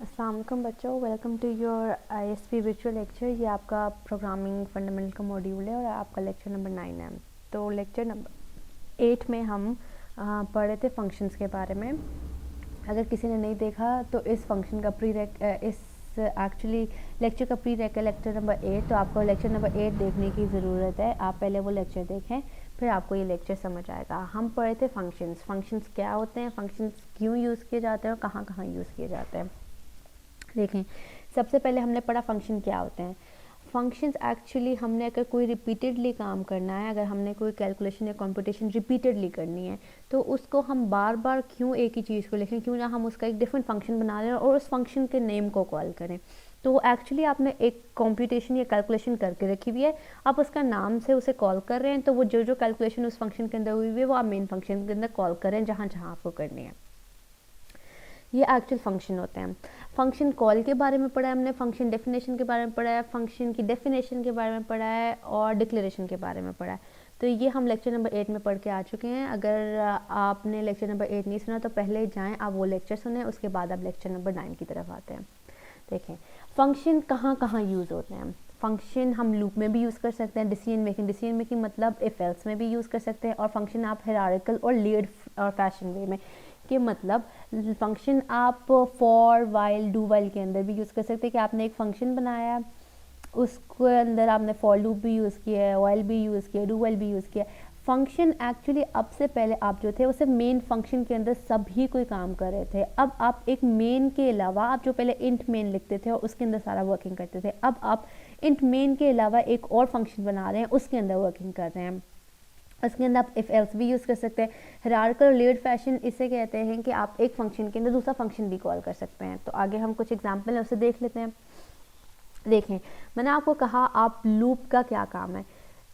अस्सलाम वालेकुम बच्चों, welcome to your ISP virtual lecture. ये आपका प्रोग्रामिंग फंडामेंटल का मॉड्यूल है और आपका लेक्चर नंबर 9 है। तो लेक्चर नंबर 8 में हम पढ़ रहे थे फंक्शंस के बारे में। अगर किसी ने नहीं देखा तो इस फंक्शन का एक्चुअली लेक्चर का लेक्चर नंबर 8, तो आपको लेक्चर नंबर 8 देखने की ज़रूरत है। आप पहले वो लेक्चर देखें, फिर आपको ये लेक्चर समझ आएगा। हम पढ़े थे फंक्शंस क्या होते हैं, फंक्शंस क्यों यूज़ किए जाते हैं और कहाँ कहाँ यूज़ किए जाते हैं। देखें, सबसे पहले हमने पढ़ा फंक्शन क्या होते हैं। फंक्शंस एक्चुअली हमने अगर कोई रिपीटेडली काम करना है, अगर हमने कोई कैलकुलेशन या कंप्यूटेशन रिपीटेडली करनी है, तो उसको हम बार बार क्यों एक ही चीज़ को लिखें, क्यों ना हम उसका एक डिफरेंट फंक्शन बना लें और उस फंक्शन के नेम को कॉल करें। तो एक्चुअली आपने एक कंप्यूटेशन या कैलकुलेशन करके रखी हुई है, आप उसका नाम से उसे कॉल कर रहे हैं, तो वो जो जो कैलकुलेशन उस फंक्शन के अंदर हुई हुई है वो आप मेन फंक्शन के अंदर कॉल करें जहाँ जहाँ आपको करनी है। ये एक्चुअल फंक्शन होते हैं। फंक्शन कॉल के बारे में पढ़ा है हमने, फंक्शन डेफिनेशन के बारे में पढ़ा है, फंक्शन की डेफिनेशन के बारे में पढ़ा है और डिक्लेरेशन के बारे में पढ़ा है। तो ये हम लेक्चर नंबर 8 में पढ़ के आ चुके हैं। अगर आपने लेक्चर नंबर 8 नहीं सुना तो पहले जाएं, आप वो लेक्चर सुने, उसके बाद आप लेक्चर नंबर 9 की तरफ आते हैं। देखें, फंक्शन कहाँ कहाँ यूज़ होते हैं। फंक्शन हम लूप में भी यूज़ कर सकते हैं, डिसीजन मेकिंग मतलब इफ एल्स में भी यूज़ कर सकते हैं, और फंक्शन आप हायरार्किकल और लेयर्ड और फैशन वे में के मतलब फंक्शन आप फॉर वाइल डू वाइल के अंदर भी यूज़ कर सकते हैं कि आपने एक फंक्शन बनाया, उसके अंदर आपने फॉर लूप भी यूज़ किया है, वाइल भी यूज़ किया, डू वाइल भी यूज़ किया। फंक्शन एक्चुअली अब से पहले आप जो थे वो सिर्फ मेन फंक्शन के अंदर सभी कोई काम कर रहे थे। अब आप एक मेन के अलावा, आप जो पहले इंट मेन लिखते थे और उसके अंदर सारा वर्किंग करते थे, अब आप इंट मेन के अलावा एक और फंक्शन बना रहे हैं, उसके अंदर वर्किंग कर रहे हैं। उसके अंदर आप इफ एल्स भी यूज़ कर सकते हैं। हायरार्किकल और लेयर्ड फैशन इसे कहते हैं कि आप एक फंक्शन के अंदर दूसरा फंक्शन भी कॉल कर सकते हैं। तो आगे हम कुछ एग्जांपल है उसे देख लेते हैं। देखें, मैंने आपको कहा आप लूप का क्या काम है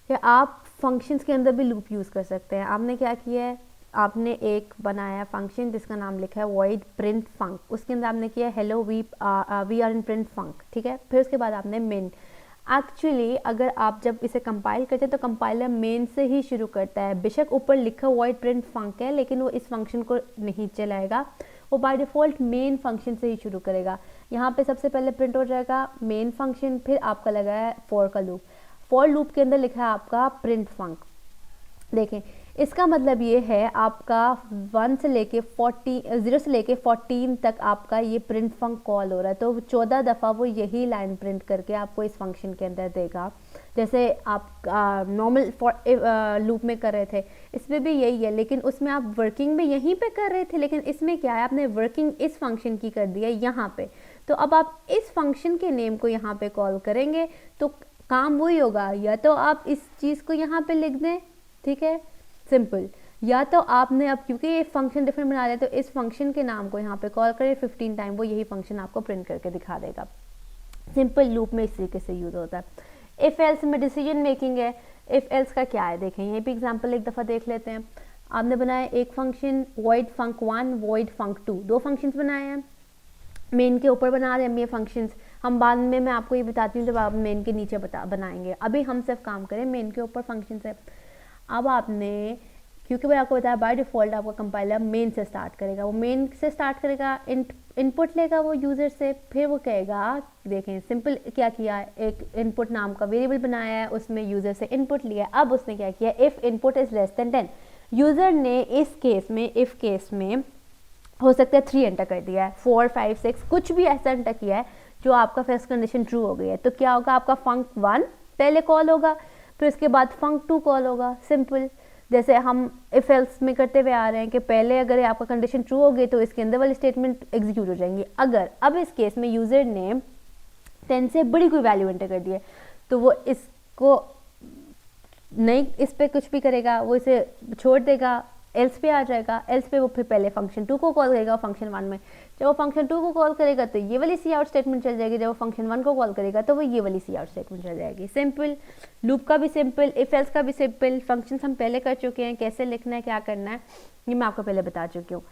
कि आप फंक्शंस के अंदर भी लूप यूज़ कर सकते हैं। आपने क्या किया है, आपने एक बनाया फंक्शन जिसका नाम लिखा है वॉइड प्रिंट फंक, उसके अंदर आपने किया hello we are in print func, ठीक है। फिर उसके बाद आपने मेन, एक्चुअली अगर आप जब इसे कंपाइल करते हैं तो कंपाइलर मेन से ही शुरू करता है। बेशक ऊपर लिखा वॉइड प्रिंट फंक है, लेकिन वो इस फंक्शन को नहीं चलाएगा, वो बाय डिफ़ॉल्ट मेन फंक्शन से ही शुरू करेगा। यहाँ पे सबसे पहले प्रिंट हो जाएगा मेन फंक्शन, फिर आपका लगा है फॉर का लूप, फॉर लूप के अंदर लिखा है आपका प्रिंट फंक। देखें, इसका मतलब ये है आपका 1 से लेके 0 से लेके 14 तक आपका ये प्रिंट फंक कॉल हो रहा है, तो 14 दफ़ा वो यही लाइन प्रिंट करके आपको इस फंक्शन के अंदर देगा। जैसे आप नॉर्मल लूप में कर रहे थे, इसमें भी यही है, लेकिन उसमें आप वर्किंग भी यहीं पे कर रहे थे, लेकिन इसमें क्या है, आपने वर्किंग इस फंक्शन की कर दी है यहाँ पे। तो अब आप इस फंक्शन के नेम को यहाँ पे कॉल करेंगे तो काम वही होगा, या तो आप इस चीज़ को यहाँ पे लिख दें, ठीक है, सिंपल, या तो आपने अब क्योंकि ये फंक्शन डिफरेंट बना रहे हैं तो इस फंक्शन के नाम को यहाँ पे कॉल करें 15 टाइम, वो यही फंक्शन आपको प्रिंट करके दिखा देगा। सिंपल लूप में इस तरीके से यूज होता है। इफ एल्स में डिसीजन मेकिंग है। इफ एल्स का क्या है, देखें ये भी एग्जांपल एक दफ़ा देख लेते हैं। आपने बनाया एक फंक्शन वॉइड फंक 1 वॉइड फंक 2, दो फंक्शंस बनाए हैं, मेन के ऊपर बना रहे हैं हम ये फंक्शंस। हम बाद में मैं आपको ये बताती हूँ जब आप मेन के नीचे बनाएंगे, अभी हम सिर्फ काम करें मेन के ऊपर फंक्शन से। अब आपने, क्योंकि मैंने आपको बताया बाय डिफ़ॉल्ट आपका कंपाइलर मेन से स्टार्ट करेगा, वो मेन से स्टार्ट करेगा, इनपुट लेगा वो यूज़र से, फिर वो कहेगा, देखें सिंपल क्या किया, एक इनपुट नाम का वेरिएबल बनाया है, उसमें यूज़र से इनपुट लिया। अब उसने क्या किया, if input is less than 10, user ने इस केस में, इफ़ केस में हो सकता है 3 एंटर कर दिया है, 4 5 6 कुछ भी ऐसा एंटर किया है जो आपका फर्स्ट कंडीशन ट्रू हो गई है, तो क्या होगा, आपका फंक 1 पहले कॉल होगा, फिर उसके बाद फंक 2 कॉल होगा। सिंपल, जैसे हम इफ एल्स में करते हुए आ रहे हैं कि पहले अगर आपका कंडीशन ट्रू हो गई तो इसके अंदर वाली स्टेटमेंट एग्जीक्यूट हो जाएंगी। अगर अब इस केस में यूज़र ने 10 से बड़ी कोई वैल्यू एंटर कर दी है तो वो इसको नहीं, इस पर कुछ भी करेगा, वो इसे छोड़ देगा, एल्स पे आ जाएगा। एल्स पे वो फिर पहले फंक्शन 2 को कॉल करेगा फंक्शन 1 में, जब वो फंक्शन 2 को कॉल करेगा तो ये वाली सी आउट स्टेटमेंट चल जाएगी, जब वो फंक्शन 1 को कॉल करेगा तो वो ये वाली सी आउट स्टेटमेंट चल जाएगी। सिंपल, लूप का भी सिंपल, इफ एल्स का भी सिंपल। फंक्शंस हम पहले कर चुके हैं, कैसे लिखना है, क्या करना है, ये मैं आपको पहले बता चुकी हूँ।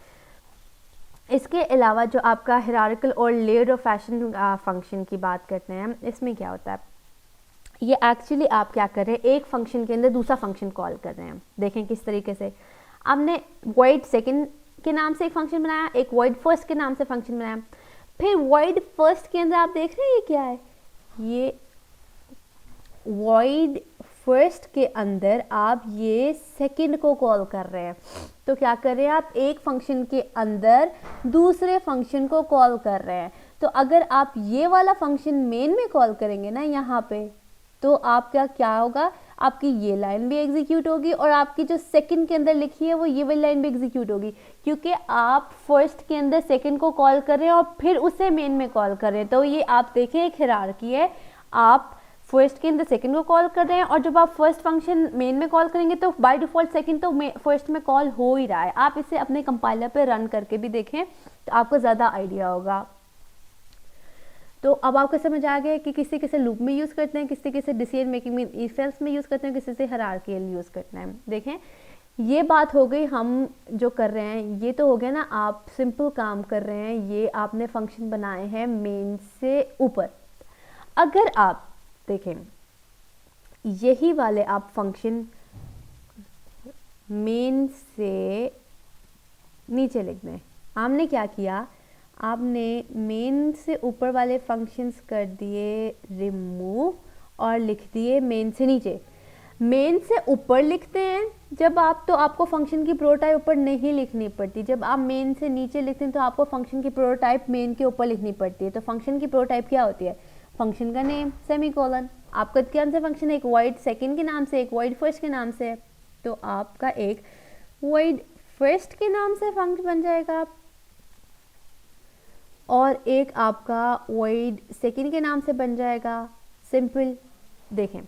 इसके अलावा जो आपका हायरार्किकल और लेयर्ड और फैशन फंक्शन की बात करते हैं, इसमें क्या होता है, ये एक्चुअली आप क्या कर रहे हैं, एक फंक्शन के अंदर दूसरा फंक्शन कॉल कर रहे हैं। देखें किस तरीके से, आपने वॉइड सेकंड के नाम से एक फंक्शन बनाया, एक वॉइड फर्स्ट के नाम से फंक्शन बनाया, फिर void first के अंदर आप देख रहे हैं ये क्या है, ये void फर्स्ट के अंदर आप ये सेकंड को कॉल कर रहे हैं। तो क्या कर रहे हैं आप, एक फंक्शन के अंदर दूसरे फंक्शन को कॉल कर रहे हैं। तो अगर आप ये वाला फंक्शन मेन में कॉल करेंगे ना यहाँ पे, तो आपका क्या होगा, आपकी ये लाइन भी एग्जीक्यूट होगी और आपकी जो सेकंड के अंदर लिखी है वो ये वाली लाइन भी एग्जीक्यूट होगी, क्योंकि आप फर्स्ट के अंदर सेकंड को कॉल कर रहे हैं और फिर उसे मेन में कॉल कर रहे हैं। तो ये आप देखें एक हायरार्की है, आप फर्स्ट के अंदर सेकंड को कॉल कर रहे हैं और जब आप फर्स्ट फंक्शन मेन में कॉल करेंगे तो बाय डिफॉल्ट सेकंड तो फर्स्ट में कॉल हो ही रहा है। आप इसे अपने कंपाइलर पे रन करके भी देखें तो आपको ज़्यादा आइडिया होगा। तो अब आपको समझ आ गया कि किसी किसी लूप में यूज़ करते हैं, किसी किसी डिसीजन मेकिंग में इफ एल्स में यूज़ करते हैं, किसी से हायरार्किकल यूज़ करते हैं। देखें ये बात हो गई हम जो कर रहे हैं, ये तो हो गया ना आप सिंपल काम कर रहे हैं, ये आपने फंक्शन बनाए हैं मेन से ऊपर। अगर आप देखें यही वाले आप फंक्शन मेन से नीचे लिख दें, आपने क्या किया, आपने मेन से ऊपर वाले फंक्शंस कर दिए रिमूव और लिख दिए मेन से नीचे। मेन से ऊपर लिखते हैं जब आप, तो आपको फंक्शन की प्रोटोटाइप ऊपर नहीं लिखनी पड़ती। जब आप मेन से नीचे लिखते हैं तो आपको फंक्शन की प्रोटोटाइप मेन के ऊपर लिखनी पड़ती है। तो फंक्शन की प्रोटोटाइप क्या होती है, फंक्शन का नेम सेमीकोलन, आपका कौन सा फंक्शन है, एक void सेकंड के नाम से, एक void फर्स्ट के नाम से है, तो आपका एक void फर्स्ट के नाम से फंक्शन बन जाएगा और एक आपका void सेकंड के नाम से बन जाएगा। सिंपल। देखें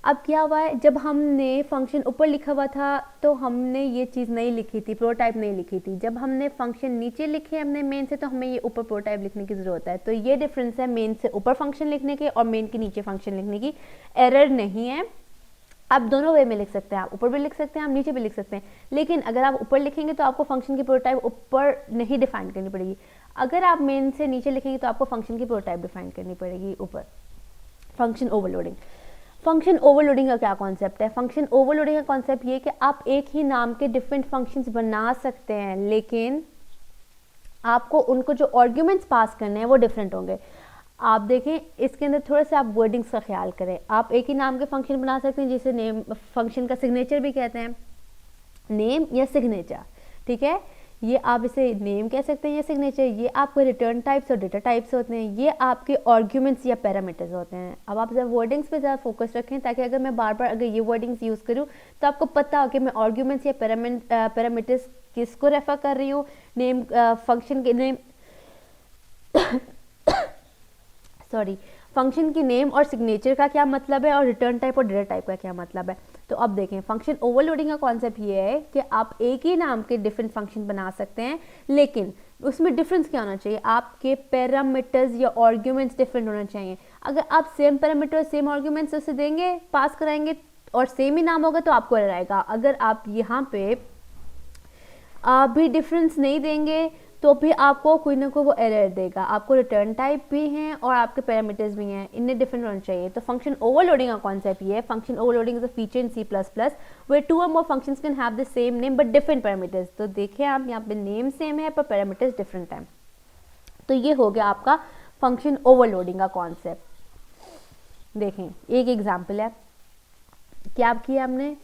अब क्या हुआ है, जब हमने फंक्शन ऊपर लिखा हुआ था तो हमने ये चीज़ नहीं लिखी थी, प्रोटोटाइप नहीं लिखी थी। जब हमने फंक्शन नीचे लिखे हमने मेन से, तो हमें ये ऊपर प्रोटोटाइप लिखने की ज़रूरत है। तो ये डिफरेंस है मेन से ऊपर फंक्शन लिखने के और मेन के नीचे फंक्शन लिखने की। एरर नहीं है, आप दोनों वे में लिख सकते हैं, आप ऊपर भी लिख सकते हैं, आप नीचे भी लिख सकते हैं। लेकिन अगर आप ऊपर लिखेंगे तो आपको फंक्शन की प्रोटोटाइप ऊपर नहीं डिफाइन करनी पड़ेगी। अगर आप मेन से नीचे लिखेंगे तो आपको फंक्शन की प्रोटोटाइप डिफाइन करनी पड़ेगी ऊपर। फंक्शन ओवरलोडिंग, फंक्शन ओवरलोडिंग का क्या कॉन्सेप्ट है, फंक्शन ओवरलोडिंग का कॉन्सेप्ट ये कि आप एक ही नाम के डिफरेंट फंक्शंस बना सकते हैं, लेकिन आपको उनको जो आर्ग्यूमेंट्स पास करने हैं वो डिफरेंट होंगे। आप देखें इसके अंदर थोड़ा सा आप वर्डिंग्स का ख्याल करें। आप एक ही नाम के फंक्शन बना सकते हैं जिसे नेम फंक्शन का सिग्नेचर भी कहते हैं, नेम या सिग्नेचर, ठीक है। ये आप इसे नेम कह सकते हैं या सिग्नेचर। ये आपके रिटर्न टाइप्स और डेटा टाइप्स होते हैं, ये आपके आर्ग्यूमेंट्स या पैरामीटर्स होते हैं। अब आप जब वर्डिंग्स पे ज़्यादा फोकस रखें ताकि अगर मैं बार बार अगर ये वर्डिंग्स यूज़ करूँ तो आपको पता हो कि मैं आर्ग्यूमेंट्स या पैरामीटर्स किसको रेफर कर रही हूँ। नेम फंक्शन के नेम सॉरी फंक्शन की नेम और सिग्नेचर का क्या मतलब है और रिटर्न टाइप और डेटा टाइप का क्या मतलब है। तो अब देखें फंक्शन ओवरलोडिंग का कॉन्सेप्ट ये है कि आप एक ही नाम के डिफरेंट फंक्शन बना सकते हैं, लेकिन उसमें डिफरेंस क्या होना चाहिए, आपके पैरामीटर्स या आर्ग्यूमेंट्स डिफरेंट होना चाहिए। अगर आप सेम पैरामीटर सेम आर्ग्यूमेंट्स उसे देंगे पास कराएंगे और सेम ही नाम होगा तो आपको एरर आएगा। अगर आप यहाँ पे भी डिफरेंस नहीं देंगे तो भी आपको कोई ना कोई वो एरर देगा। आपको रिटर्न टाइप भी हैं और आपके पैरामीटर्स भी हैं, इनमें डिफरेंट होना चाहिए। तो फंक्शन ओवरलोडिंग का कॉन्सेप्ट ये है, function overloading is a feature in C++ where two or more functions can have the same name but different parameters। तो देखिए आप यहाँ पे नेम सेम है पर पैरामीटर्स डिफरेंट हैं। तो ये हो गया आपका फंक्शन ओवरलोडिंग का कॉन्सेप्ट। देखें एक एग्जाम्पल है, क्या किया हमने,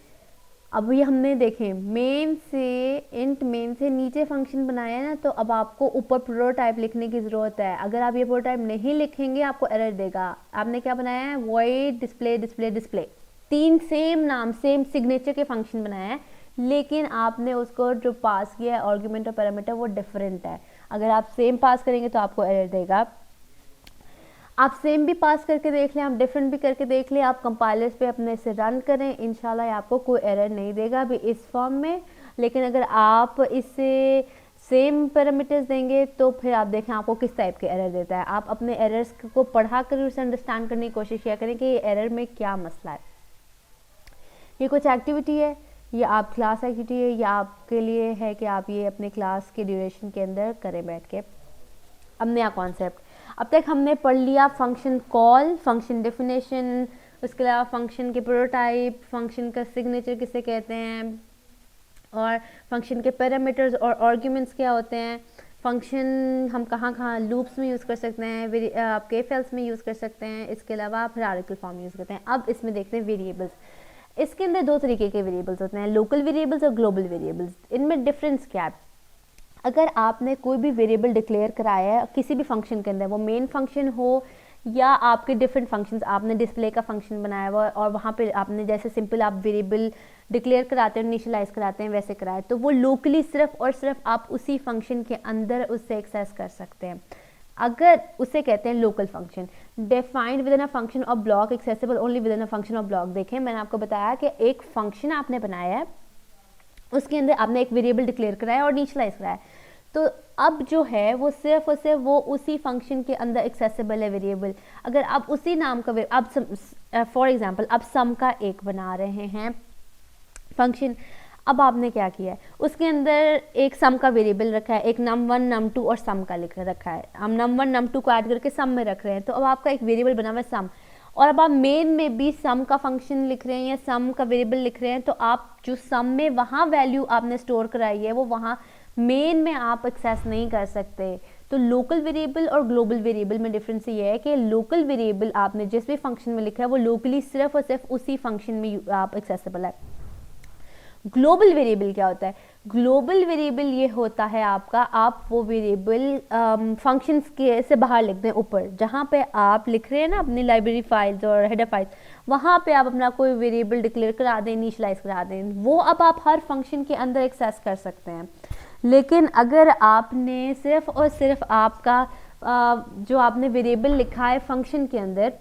अब ये हमने देखें मेन से इंट मेन से नीचे फंक्शन बनाया है ना, तो अब आपको ऊपर प्रोटोटाइप लिखने की ज़रूरत है। अगर आप ये प्रोटोटाइप नहीं लिखेंगे आपको एरर देगा। आपने क्या बनाया है, void डिस्प्ले डिस्प्ले डिस्प्ले, तीन सेम नाम सेम सिग्नेचर के फंक्शन बनाया है, लेकिन आपने उसको जो पास किया है आर्ग्यूमेंट और पैरामीटर वो डिफरेंट है। अगर आप सेम पास करेंगे तो आपको एरर देगा। आप सेम भी पास करके देख लें, आप डिफरेंट भी करके देख लें, आप कंपाइलर्स पे अपने से रन करें, इंशाल्लाह आपको कोई एरर नहीं देगा अभी इस फॉर्म में। लेकिन अगर आप इससे सेम पैरामीटर्स देंगे तो फिर आप देखें आपको किस टाइप के एरर देता है। आप अपने एरर्स को पढ़ा कर उसे अंडरस्टैंड करने की कोशिश किया करें कि ये एरर में क्या मसला है। ये कुछ एक्टिविटी है, ये आप क्लास एक्टिविटी है, या आपके लिए है कि आप ये अपने क्लास के ड्यूरेशन के अंदर करें बैठ के। अब नया कॉन्सेप्ट, अब तक हमने पढ़ लिया फंक्शन कॉल, फंक्शन डेफिनेशन, उसके अलावा फंक्शन के प्रोटोटाइप, फंक्शन का सिग्नेचर किसे कहते हैं, और फंक्शन के पैरामीटर्स और आर्ग्यूमेंट्स क्या होते हैं। फंक्शन हम कहाँ कहाँ लूप्स में यूज़ कर सकते हैं, आपके फेल्स में यूज़ कर सकते हैं, इसके अलावा आप हायरार्किकल फॉर्म यूज़ करते हैं। अब इसमें देखते हैं वेरिएबल्स। इसके अंदर दो तरीके के वेरिएबल्स होते हैं, लोकल वेरिएबल्स और ग्लोबल वेरिएबल्स। इनमें डिफरेंस क्या है? अगर आपने कोई भी वेरिएबल डिक्लेयर कराया है किसी भी फंक्शन के अंदर, वो मेन फंक्शन हो या आपके डिफरेंट फंक्शंस, आपने डिस्प्ले का फंक्शन बनाया हुआ और वहाँ पे आपने जैसे सिंपल आप वेरिएबल डिक्लेयर कराते हैं, इनिशियलाइज कराते हैं, वैसे कराए, तो वो लोकली सिर्फ और सिर्फ आप उसी फंक्शन के अंदर उससे एक्सेस कर सकते हैं। अगर उसे कहते हैं local function. Defined with in a function of block, accessible only with in a function of block. देखें मैंने आपको बताया कि एक फंक्शन आपने बनाया है, उसके अंदर आपने एक वेरिएबल डिक्लेयर कराया और इनिशियलाइज कराया, तो अब जो है वो सिर्फ और सिर्फ वो उसी फंक्शन के अंदर एक्सेसिबल है वेरिएबल। अगर आप उसी नाम का अब फॉर एग्जांपल आप सम का एक बना रहे हैं फंक्शन, अब आपने क्या किया है, उसके अंदर एक सम का वेरिएबल रखा है, एक num1 num2 और सम का लिख रखा है, हम num1 num2 को ऐड करके सम में रख रहे हैं, तो अब आपका एक वेरिएबल बना हुआ है सम, और अब आप मेन में भी सम का फंक्शन लिख रहे हैं या सम का वेरिएबल लिख रहे हैं, तो आप जो सम में वहाँ वैल्यू आपने स्टोर कराई है वो वहाँ मेन में आप एक्सेस नहीं कर सकते। तो लोकल वेरिएबल और ग्लोबल वेरिएबल में डिफरेंस ये है कि लोकल वेरिएबल आपने जिस भी फंक्शन में लिखा है वो लोकली सिर्फ और सिर्फ उसी फंक्शन में आप एक्सेसिबल है। ग्लोबल वेरिएबल क्या होता है? ग्लोबल वेरिएबल ये होता है आपका, आप वो वेरिएबल फंक्शंस के से बाहर लिख दें, ऊपर जहाँ पे आप लिख रहे हैं ना अपनी लाइब्रेरी फाइल्स और हेडर फाइल्स, वहाँ पे आप अपना कोई वेरिएबल डिक्लेयर करा दें, इनिशियलाइज करा दें, वो अब आप हर फंक्शन के अंदर एक्सेस कर सकते हैं। लेकिन अगर आपने सिर्फ और सिर्फ आपका जो आपने वेरिएबल लिखा है फंक्शन के अंदर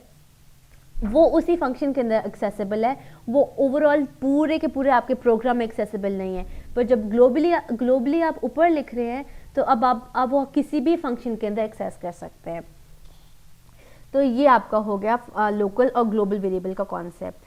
वो उसी फंक्शन के अंदर एक्सेसिबल है, वो ओवरऑल पूरे के पूरे आपके प्रोग्राम में एक्सेसिबल नहीं है। पर जब ग्लोबली आप ऊपर लिख रहे हैं तो अब वो किसी भी फंक्शन के अंदर एक्सेस कर सकते हैं। तो ये आपका हो गया लोकल और ग्लोबल वेरिएबल का concept.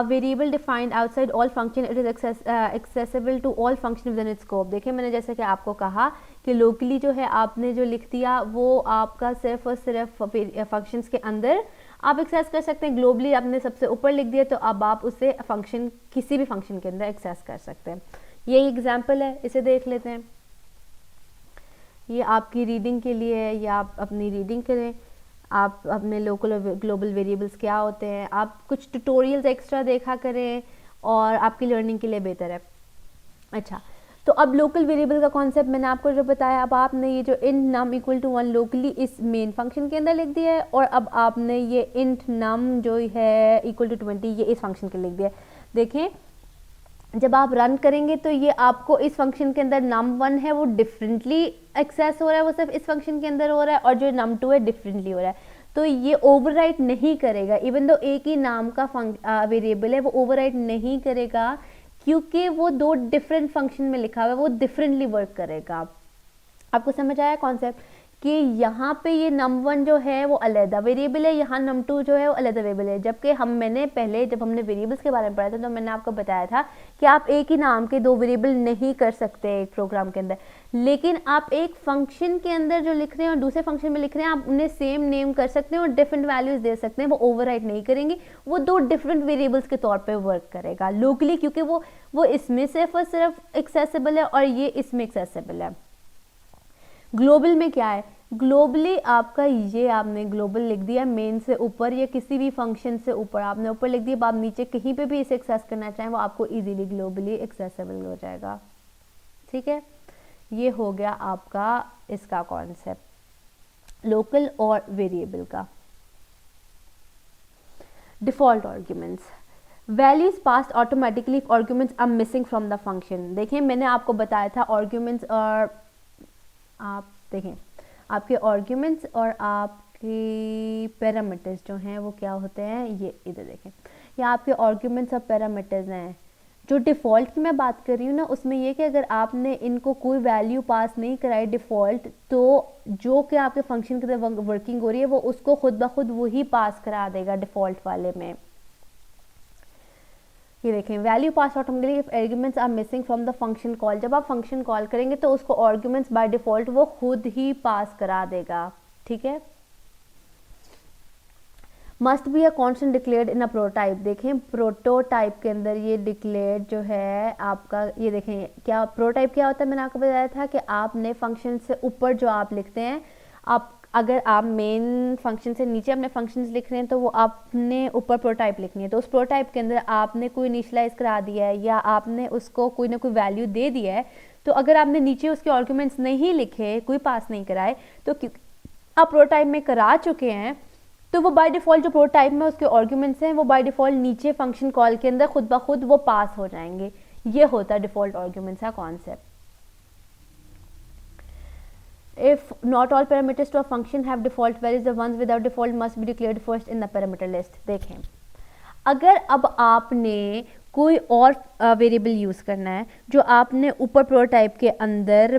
Variable defined outside all function, it is accessible to all function within its scope. देखिए मैंने जैसे कि आपको कहा कि लोकली जो है आपने जो लिख दिया वो आपका सिर्फ और सिर्फ फंक्शंस के अंदर आप एक्सेस कर सकते हैं। ग्लोबली आपने सबसे ऊपर लिख दिया तो अब आप उसे फंक्शन किसी भी फंक्शन के अंदर एक्सेस कर सकते हैं। ये एग्जाम्पल है, इसे देख लेते हैं। ये आपकी रीडिंग के लिए है या आप अपनी रीडिंग करें, आप अपने लोकल और ग्लोबल वेरिएबल्स क्या होते हैं, आप कुछ ट्यूटोरियल्स एक्स्ट्रा देखा करें और आपकी लर्निंग के लिए बेहतर है। अच्छा, तो अब लोकल वेरिएबल का कॉन्सेप्ट मैंने आपको जो बताया, अब आपने ये जो int num equal to 1 locally इस मेन फंक्शन के अंदर लिख दिया है, और अब आपने ये int num जो है इक्वल टू 20 ये इस फंक्शन के लिख दिया है। देखें जब आप रन करेंगे तो ये आपको इस फंक्शन के अंदर num1 है वो डिफरेंटली एक्सेस हो रहा है, वो सिर्फ इस फंक्शन के अंदर हो रहा है, और जो num2 है डिफरेंटली हो रहा है, तो ये ओवरराइट नहीं करेगा। इवन दो एक ही नाम का वेरिएबल है वो ओवरराइट नहीं करेगा, क्योंकि वो दो डिफरेंट फंक्शन में लिखा हुआ है, वो डिफरेंटली वर्क करेगा। आपको समझ आया कॉन्सेप्ट कि यहाँ पे ये num1 जो है वो अलग वेरिएबल है, यहाँ num2 जो है वो अलग वेरिएबल है। जबकि मैंने पहले जब हमने वेरिएबल्स के बारे में पढ़ा था तो मैंने आपको बताया था कि आप एक ही नाम के दो वेरिएबल नहीं कर सकते एक प्रोग्राम के अंदर, लेकिन आप एक फंक्शन के अंदर जो लिख रहे हैं और दूसरे फंक्शन में लिख रहे हैं आप उन्हें सेम नेम कर सकते हैं और डिफरेंट वैल्यूज दे सकते हैं, वो ओवरराइट नहीं करेंगे, वो दो डिफरेंट वेरिएबल्स के तौर पे वर्क करेगा लोकली, क्योंकि वो इसमें सिर्फ और सिर्फ एक्सेसिबल है और ये इसमें एक्सेसिबल है। ग्लोबल में क्या है? ग्लोबली आपका ये आपने ग्लोबल लिख दिया मेन से ऊपर या किसी भी फंक्शन से ऊपर आपने ऊपर लिख दिया, अब आप नीचे कहीं पे भी इसे एक्सेस करना चाहें वो आपको इजीली ग्लोबली एक्सेसिबल हो जाएगा। ठीक है, ये हो गया आपका इसका कॉन्सेप्ट लोकल और वेरिएबल का। Default arguments, values passed automatically if arguments are missing from the function. देखिए मैंने आपको बताया था आर्ग्यूमेंट्स, और आप देखें आपके आर्ग्यूमेंट्स और आपके पैरामीटर्स जो हैं वो क्या होते हैं, ये इधर देखें, ये आपके आर्ग्यूमेंट्स और पैरामीटर्स हैं। जो डिफ़ॉल्ट की मैं बात कर रही हूँ ना उसमें ये कि अगर आपने इनको कोई वैल्यू पास नहीं कराई डिफ़ॉल्ट, तो जो कि आपके फंक्शन की तरफ वर्किंग हो रही है वो उसको खुद ब खुद वही पास करा देगा डिफ़ॉल्ट वाले में। ये देखें value pass automatically if arguments are missing from the function call. जब आप फंक्शन कॉल करेंगे तो उसको आर्ग्यूमेंट्स बाय डिफ़ॉल्ट वो खुद ही पास करा देगा। ठीक है, must be a constant declared in a prototype. देखें प्रोटोटाइप के अंदर ये डिक्लेयर्ड जो है आपका, ये देखें क्या प्रोटोटाइप क्या होता है, मैंने आपको बताया था कि आपने फंक्शन से ऊपर जो आप लिखते हैं, आप अगर आप मेन फंक्शन से नीचे अपने फंक्शंस लिख रहे हैं तो वो आपने ऊपर प्रोटोटाइप लिखनी है। तो उस प्रोटोटाइप के अंदर आपने कोई इनिशियलाइज करा दिया है या आपने उसको कोई ना कोई वैल्यू दे दिया है, तो अगर आपने नीचे उसके आर्गुमेंट्स नहीं लिखे, कोई पास नहीं कराए, तो आप प्रोटोटाइप में करा चुके हैं, तो वो बाय डिफ़ॉल्ट जो प्रोटोटाइप में उसके आर्गुमेंट्स हैं वो बाय डिफ़ॉल्ट नीचे फंक्शन कॉल के अंदर खुद ब खुद वो पास हो जाएंगे। ये होता है डिफ़ॉल्ट आर्गुमेंट्स का concept. If not all parameters to a function have default values, the ones without default must be declared first in the parameter list। देखें अगर अब आपने कोई और वेरिएबल यूज़ करना है जो आपने ऊपर प्रोटोटाइप के अंदर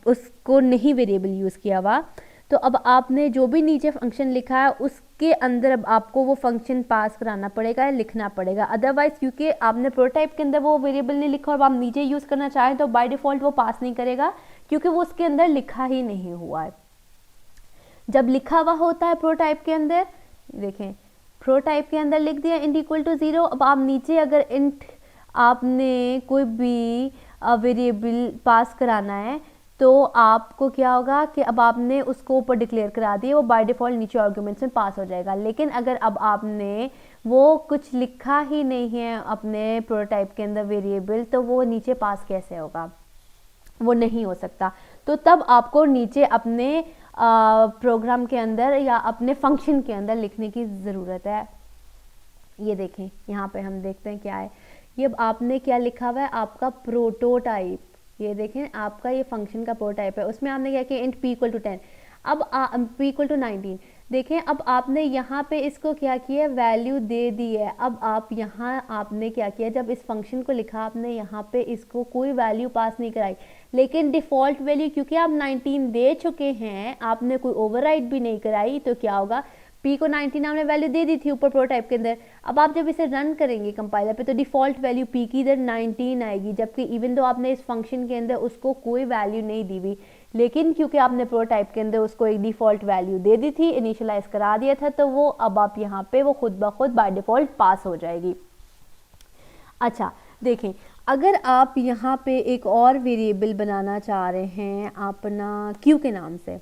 उसको नहीं वेरिएबल यूज़ किया हुआ, तो अब आपने जो भी नीचे फंक्शन लिखा है उसके अंदर अब आपको वो फंक्शन पास कराना पड़ेगा, लिखना पड़ेगा। अदरवाइज क्योंकि आपने प्रोटोटाइप के अंदर वो वेरिएबल नहीं लिखा और आप नीचे यूज़ करना चाहें तो बाय डिफ़ॉल्ट वो पास नहीं करेगा, क्योंकि वो उसके अंदर लिखा ही नहीं हुआ है। जब लिखा हुआ होता है प्रोटोटाइप के अंदर, देखें प्रोटोटाइप के अंदर लिख दिया इंट इक्वल टू 0, अब आप नीचे अगर इंट आपने कोई भी वेरिएबल पास कराना है तो आपको क्या होगा कि अब आपने उसको ऊपर डिक्लेयर करा दिया, वो बाय डिफ़ॉल्ट नीचे आर्गुमेंट्स में पास हो जाएगा। लेकिन अगर अब आपने वो कुछ लिखा ही नहीं है अपने प्रोटोटाइप के अंदर वेरिएबल, तो वो नीचे पास कैसे होगा, वो नहीं हो सकता। तो तब आपको नीचे अपने प्रोग्राम के अंदर या अपने फंक्शन के अंदर लिखने की ज़रूरत है। ये देखें यहाँ पे हम देखते हैं क्या है, ये आपने क्या लिखा हुआ है, आपका प्रोटोटाइप। ये देखें आपका ये फंक्शन का प्रोटोटाइप है, उसमें आपने क्या किया, इंट p इक्वल टू 10, अब p इक्वल टू 19। देखें अब आपने यहाँ पे इसको क्या किया, वैल्यू दे दी है। अब आप यहाँ आपने क्या किया, जब इस फंक्शन को लिखा आपने यहाँ पे इसको कोई वैल्यू पास नहीं कराई, लेकिन डिफ़ॉल्ट वैल्यू क्योंकि आप 19 दे चुके हैं, आपने कोई ओवरराइड भी नहीं कराई, तो क्या होगा, p को 19 आपने वैल्यू दे दी थी ऊपर प्रोटोटाइप के अंदर। अब आप जब इसे रन करेंगे कंपाइलर पे तो डिफ़ॉल्ट वैल्यू p की इधर 19 आएगी, जबकि इवन दो आपने इस फंक्शन के अंदर उसको कोई वैल्यू नहीं दी हुई, लेकिन क्योंकि आपने प्रोटोटाइप के अंदर उसको एक डिफ़ॉल्ट वैल्यू दे दी थी, इनिशियलाइज करा दिया था, तो वो अब आप यहाँ पे वो खुद ब खुद बाय डिफ़ॉल्ट पास हो जाएगी। अच्छा देखें अगर आप यहाँ पे एक और वेरिएबल बनाना चाह रहे हैं अपना q के नाम से,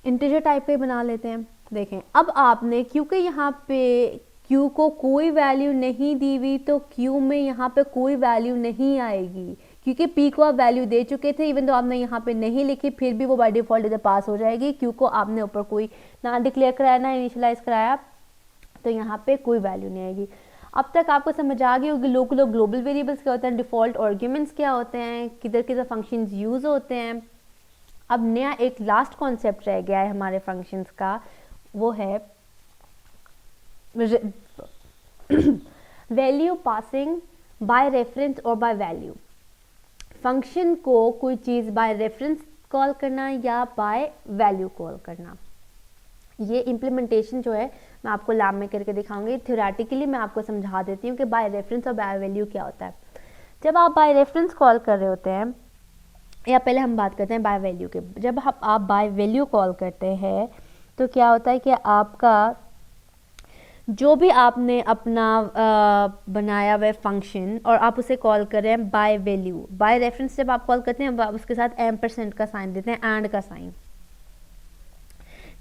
इंटीजर टाइप के बना लेते हैं। देखें अब आपने क्योंकि यहाँ पे q को कोई वैल्यू नहीं दी हुई, तो q में यहाँ पे कोई वैल्यू नहीं आएगी, क्योंकि p को आप वैल्यू दे चुके थे, इवन तो आपने यहाँ पे नहीं लिखी, फिर भी वो बाय डिफ़ॉल्ट इधर पास हो जाएगी। q को आपने ऊपर कोई ना डिक्लेयर कराया ना इनिशियलाइज कराया, तो यहाँ पे कोई वैल्यू नहीं आएगी। अब तक आपको समझ आ गई होगी लोकल और ग्लोबल वेरिएबल्स क्या होते हैं, डिफ़ॉल्ट आर्ग्यूमेंट्स क्या होते हैं, किधर किधर फंक्शंस यूज़ होते हैं। अब नया एक लास्ट कॉन्सेप्ट रह गया है हमारे फंक्शंस का, वो है वैल्यू पासिंग बाय रेफरेंस और बाय वैल्यू। फंक्शन को कोई चीज़ बाय रेफरेंस कॉल करना या बाय वैल्यू कॉल करना। ये इम्प्लीमेंटेशन जो है मैं आपको लैब में करके दिखाऊंगी, थ्योरेटिकली मैं आपको समझा देती हूँ कि बाय रेफरेंस और बाय वैल्यू क्या होता है। जब आप बाय रेफरेंस कॉल कर रहे होते हैं, या पहले हम बात करते हैं बाय वैल्यू के, जब आप बाय वैल्यू कॉल करते हैं तो क्या होता है कि आपका जो भी आपने अपना बनाया हुआ फंक्शन और आप उसे कॉल कर रहे हैं बाय वैल्यू, बाय रेफरेंस जब आप कॉल करते हैं उसके साथ एम्परसेंट का साइन देते हैं, एंड का साइन।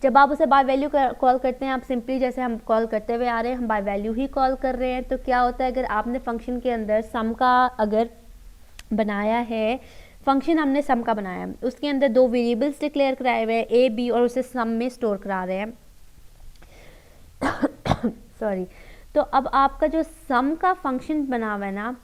जब आप उसे बाय वैल्यू कॉल करते हैं, आप सिंपली जैसे हम कॉल करते हुए आ रहे हैं, हम बाय वैल्यू ही कॉल कर रहे हैं। तो क्या होता है, अगर आपने फंक्शन के अंदर सम का अगर बनाया है, फंक्शन हमने सम का बनाया है, उसके अंदर दो वेरिएबल्स डिक्लेयर कराए हुए हैं a b, और उसे सम में स्टोर करा रहे हैं सॉरी। तो अब आपका जो सम का फंक्शन बना हुआ है ना,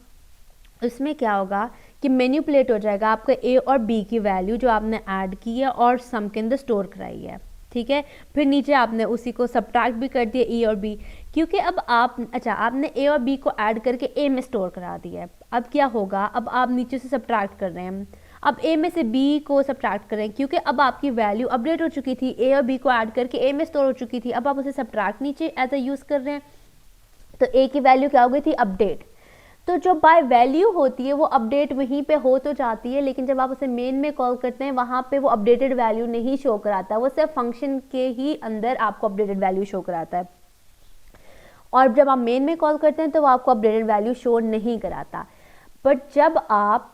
उसमें क्या होगा कि मैनिपुलेट हो जाएगा आपका a और b की वैल्यू जो आपने ऐड की है और सम के अंदर स्टोर कराई है, ठीक है। फिर नीचे आपने उसी को सब्ट्रैक्ट भी कर दिया e और b, क्योंकि अब आप आपने a और b को ऐड करके a में स्टोर करा दिया है। अब क्या होगा, अब आप नीचे से सब्ट्रैक्ट कर रहे हैं, अब a में से b को सब्ट्रैक्ट कर रहे हैं, क्योंकि अब आपकी वैल्यू अपडेट हो चुकी थी, a और b को ऐड करके a में स्टोर हो चुकी थी, अब आप उसे सब्ट्रैक्ट नीचे एज अ यूज़ कर रहे हैं, तो a की वैल्यू क्या हो गई थी, अपडेट। तो जो बाय वैल्यू होती है वो अपडेट वहीं पे हो तो जाती है, लेकिन जब आप उसे मेन में कॉल करते हैं वहाँ पे वो अपडेटेड वैल्यू नहीं शो कराता, वो सिर्फ फंक्शन के ही अंदर आपको अपडेटेड वैल्यू शो कराता है। और जब आप मेन में कॉल करते हैं तो वो आपको अपडेटेड वैल्यू शो नहीं कराता। बट जब आप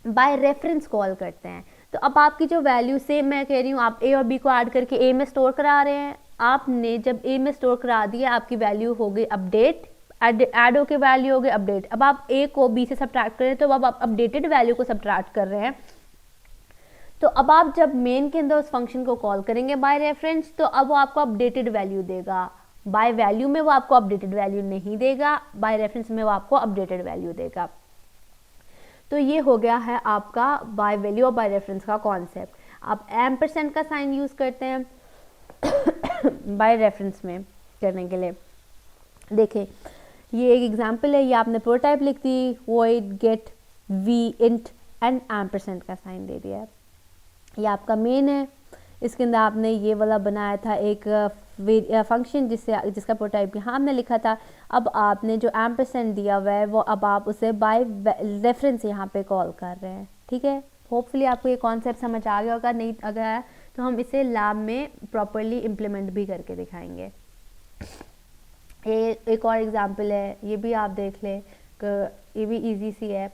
बाय रेफरेंस कॉल करते हैं तो अब आपकी जो वैल्यू, सेम मैं कह रही हूँ, आप ए और बी को ऐड करके ए में स्टोर करा रहे हैं, आपने जब ए में स्टोर करा दिया आपकी वैल्यू हो गई अपडेट, ऐड होके वैल्यू हो गई अपडेट। अब आप ए को बी से सब्ट्रैक्ट करें तो अब आप अपडेटेड वैल्यू को सब्ट्रैक्ट कर रहे हैं। तो अब आप जब मेन के अंदर उस फंक्शन को कॉल करेंगे बाय रेफरेंस तो अब वो आपको अपडेटेड वैल्यू देगा, बाय वैल्यू में वो आपको अपडेटेड वैल्यू नहीं देगा, बाय रेफरेंस में वो आपको अपडेटेड वैल्यू देगा। तो ये हो गया है आपका बाय वैल्यू और बाय रेफरेंस का कॉन्सेप्ट। आप एम्परसेंड का साइन यूज़ करते हैं बाय रेफरेंस में करने के लिए। देखें ये एक एग्जांपल है, ये आपने प्रोटाइप लिख दी, void get V int and ampersand का साइन दे दिया है। ये आपका मेन है, इसके अंदर आपने ये वाला बनाया था एक फंक्शन जिसका प्रोटाइप यहाँ हमने लिखा था। अब आपने जो एम्परसेंड दिया हुआ है वो अब आप उसे बाय रेफरेंस यहाँ पे कॉल कर रहे हैं। ठीक है, होपफुली आपको ये कॉन्सेप्ट समझ आ गया होगा, नहीं अगर है तो हम इसे लैब में प्रॉपरली इम्प्लीमेंट भी करके दिखाएंगे। ये एक और एग्जांपल है, ये भी आप देख लें, ये भी इजी सी है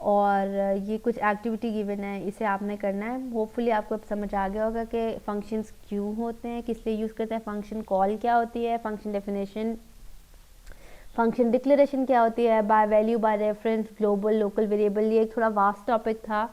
और ये कुछ एक्टिविटी गिवन है, इसे आपने करना है। होपफुली आपको अब समझ आ गया होगा कि फंक्शंस क्यों होते हैं, किस लिए यूज़ करते हैं, फंक्शन कॉल क्या होती है, फंक्शन डेफिनेशन, फंक्शन डिक्लेरेशन क्या होती है, by value, by reference, global, local variable. ये एक थोड़ा वास्ट टॉपिक था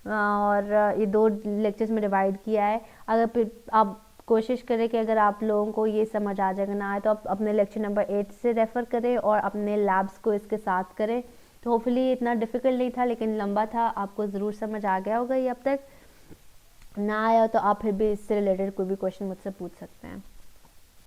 और ये 2 लेक्चर्स में डिवाइड किया है। अगर फिर आप कोशिश करें कि अगर आप लोगों को ये समझ आ जाएगा ना आए तो आप अपने लेक्चर नंबर 8 से रेफ़र करें और अपने लैब्स को इसके साथ करें। तो होपफुली इतना डिफ़िकल्ट नहीं था लेकिन लंबा था, आपको ज़रूर समझ आ गया होगा ये। अब तक ना आया तो आप फिर भी इससे रिलेटेड कोई भी क्वेश्चन मुझसे पूछ सकते हैं।